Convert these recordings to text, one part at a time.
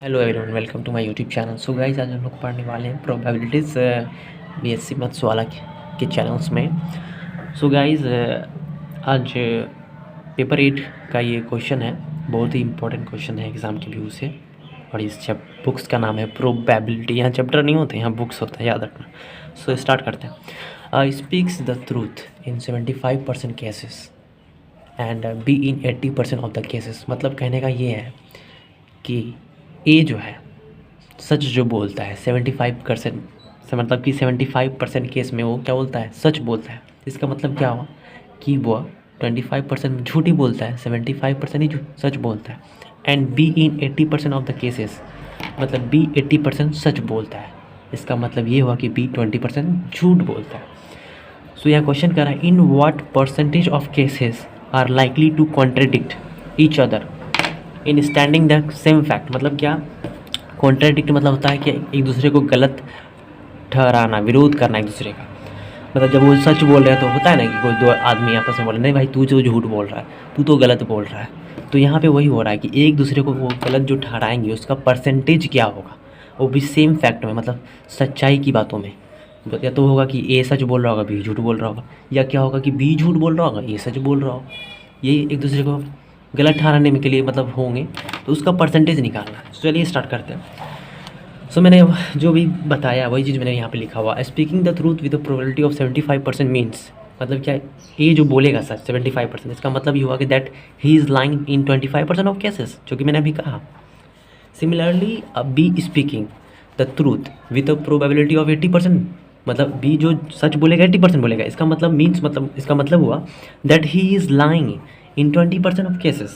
Hello everyone, welcome to my YouTube channel. So guys, आज हम लोग पढ़ने वाले हैं प्रोबेबिलिटीज़ बीएससी मैथ्स वाला के चैनल्स में। सो गाइस, आज पेपर 8 का ये क्वेश्चन है, बहुत ही इंपॉर्टेंट क्वेश्चन है एग्ज़ाम के व्यू से। और इस बुक्स का नाम है प्रोबेबिलिटी। यहाँ चैप्टर नहीं होते, यहाँ बुक्स होता है, याद रखना। सो स्टार्ट करते हैं। Speaks the truth in 75% cases and be in 80% of the cases. मतलब कहने का ये है कि ए जो है सच जो बोलता है 75% से, मतलब कि 75% केस में वो क्या बोलता है, सच बोलता है। इसका मतलब क्या हुआ कि वो 25% झूठ ही बोलता है, 75% ही सच बोलता है। And be in 80% of the cases, मतलब बी 80% सच बोलता है। इसका मतलब ये हुआ कि बी 20% झूठ बोलता है। सो यह क्वेश्चन कर रहा है, in what percentage of cases are likely to contradict each other in standing the same fact. मतलब क्या कॉन्ट्रडिक्ट मतलब होता है कि एक दूसरे को गलत ठहराना, विरोध करना एक दूसरे का। मतलब जब वो सच बोल रहे हैं तो होता है ना कि कोई दो आदमी आपस में बोले, नहीं भाई तू जो झूठ बोल रहा है, तू तो गलत बोल रहा है। तो यहाँ पे वही हो रहा है कि एक दूसरे को वो गलत जो ठहराएंगे उसका परसेंटेज क्या होगा, वो भी सेम फैक्ट में, मतलब सच्चाई की बातों में। या तो होगा कि ए सच बोल रहा होगा, बी झूठ बोल रहा होगा, या क्या होगा कि बी झूठ बोल रहा होगा, ए सच बोल रहा होगा। ये एक दूसरे को गलत ठहराने में के लिए मतलब होंगे, तो उसका परसेंटेज निकालना है। चलिए स्टार्ट करते हैं। सो मैंने जो भी बताया वही चीज़ मैंने यहाँ पे लिखा हुआ। Speaking the truth with the probability of 75% means, मतलब क्या, ये जो बोलेगा सच 75%, इसका मतलब ये हुआ कि that he is lying in 25% of cases, जो कि मैंने अभी कहा। Similarly be speaking the truth with the probability of 80%, मतलब बी जो सच बोलेगा 80% बोलेगा। इसका मतलब मीन्स, मतलब इसका मतलब हुआ that he is lying in 20% of cases,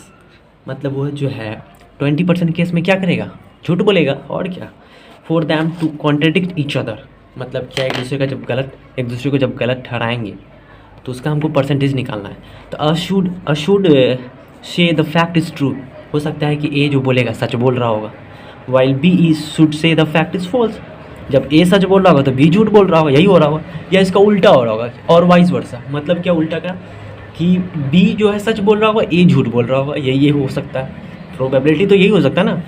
मतलब वो जो है 20% केस में क्या करेगा, झूठ बोलेगा। और क्या, for them to contradict each other, मतलब क्या एक दूसरे को जब गलत ठहराएंगे तो उसका हमको परसेंटेज निकालना है। तो अशुड से द फैक्ट इज़ ट्रू, हो सकता है कि ए जो बोलेगा सच बोल रहा होगा, while B is should say the fact is false. जब ए सच बोल रहा होगा तो बी झूठ बोल रहा होगा, यही हो रहा होगा। या इसका उल्टा हो रहा होगा, और वाइस वर्सा। मतलब क्या उल्टा का, कि बी जो है सच बोल रहा होगा, ए झूठ बोल रहा होगा, ये हो सकता है। प्रोबेबिलिटी तो यही हो सकता है ना।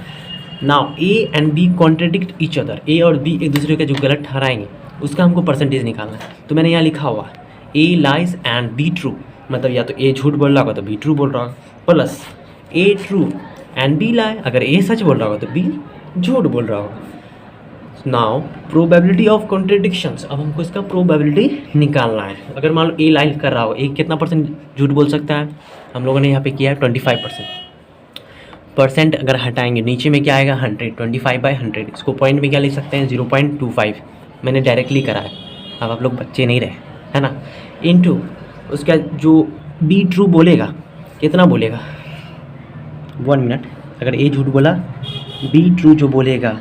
Now A and B contradict each other, A और बी एक दूसरे का जो गलत ठहराएंगे उसका हमको परसेंटेज निकालना है। तो मैंने यहाँ लिखा हुआ ए लाइज एंड बी ट्रू, मतलब या तो ए झूठ बोल रहा होगा तो बी ट्रू बोल रहा होगा, plus A true and B lie, अगर ए सच बोल रहा होगा तो बी झूठ बोल रहा होगा। नाउ प्रोबेबिलिटी ऑफ कॉन्ट्रडिक्शंस, अब हमको इसका प्रोबेबिलिटी निकालना है। अगर मान लो ए लाई कर रहा हो, ए कितना परसेंट झूठ बोल सकता है, हम लोगों ने यहाँ पे किया है 25%। अगर हटाएंगे नीचे में क्या आएगा, 100, 25/100। इसको पॉइंट में क्या लिख सकते हैं, 0.25। मैंने डायरेक्टली करा है, अब आप लोग बच्चे नहीं रहे, है ना। इनटू उसका जो बी ट्रू बोलेगा, कितना बोलेगा, 1 मिनट। अगर ए झूठ बोला, बी ट्रू जो बोलेगा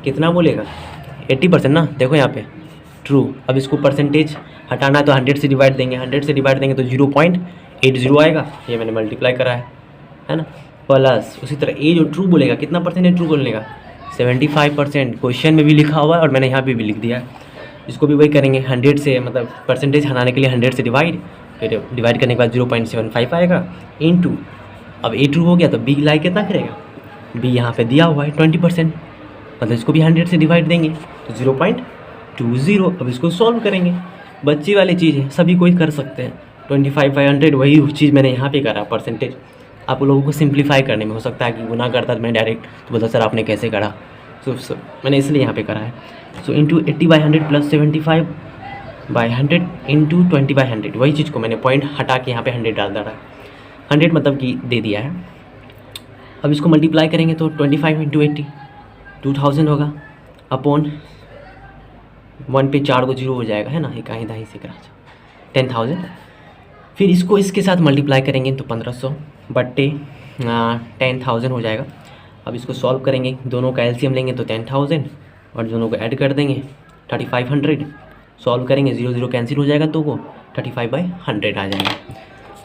कितना बोलेगा, 80% ना। देखो यहाँ पे ट्रू, अब इसको परसेंटेज हटाना है तो 100 से डिवाइड देंगे, 100 से डिवाइड देंगे तो 0.80 आएगा। ये मैंने मल्टीप्लाई करा है ना। प्लस उसी तरह ए जो ट्रू बोलेगा, कितना परसेंट है ट्रू बोलने का, 75%। क्वेश्चन में भी लिखा हुआ है और मैंने यहाँ पे भी लिख दिया है। इसको भी वही करेंगे, 100 से, मतलब परसेंटेज हटाने के लिए 100 से डिवाइड, फिर डिवाइड करने के बाद 0.75 आएगा इनटू। अब ए ट्रू हो गया तो बी लाई कितना करेगा, बी यहाँ पे दिया हुआ है 20%, मतलब इसको भी 100 से डिवाइड देंगे तो 0.20। अब इसको सॉल्व करेंगे, बच्ची वाली चीज़ है, सभी कोई कर सकते हैं। 25/100 वही चीज़ मैंने यहाँ पे करा परसेंटेज। आप लोगों को सिंप्लीफाई करने में हो सकता है कि गुना करता तो मैं डायरेक्ट तो बोलता सर आपने कैसे करा, सो मैंने इसलिए यहाँ पे करा है। सो इंटू 80/100 प्लस 75/100 इंटू 20/100, वही चीज़ को मैंने पॉइंट हटा के यहाँ पे 100 डाल रहा है। 100 मतलब कि दे दिया है। अब इसको मल्टीप्लाई करेंगे तो 25 इंटू 80 2000 होगा, अपॉन 1 पे 4 को 0 हो जाएगा, है ना, इकाई दहाई से करा 10,000। फिर इसको इसके साथ मल्टीप्लाई करेंगे तो 1500 बट्टे 10,000 हो जाएगा। अब इसको सॉल्व करेंगे, दोनों का एलसीएम लेंगे तो 10,000 और दोनों को ऐड कर देंगे 3500। सॉल्व करेंगे 0 0 कैंसिल हो जाएगा तो वो 35/100 आ जाएगा।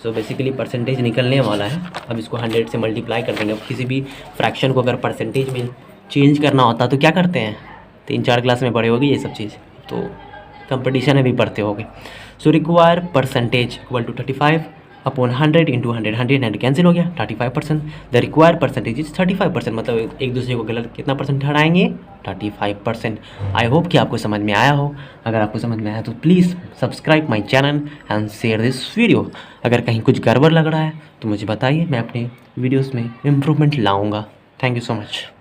सो बेसिकली परसेंटेज निकलने वाला है। अब इसको 100 से मल्टीप्लाई कर देंगे। अब किसी भी फ्रैक्शन को अगर परसेंटेज में चेंज करना होता तो क्या करते हैं, 3-4 क्लास में पढ़े होगी ये सब चीज़, तो कंपटीशन में भी पढ़ते होगे। So require percentage equal to 35 upon 100 into 100, 100 cancel हो गया, 35%। द रिक्वायर्ड परसेंटेज इज 35%, मतलब एक दूसरे को गलत कितना परसेंट हटाएंगे, 35%। आई होप कि आपको समझ में आया हो। अगर आपको समझ में आया तो please subscribe my channel and share this video. अगर कहीं कुछ गड़बड़ लग रहा है तो मुझे बताइए, मैं अपने वीडियोज़ में इम्प्रूवमेंट लाऊँगा। Thank you so much.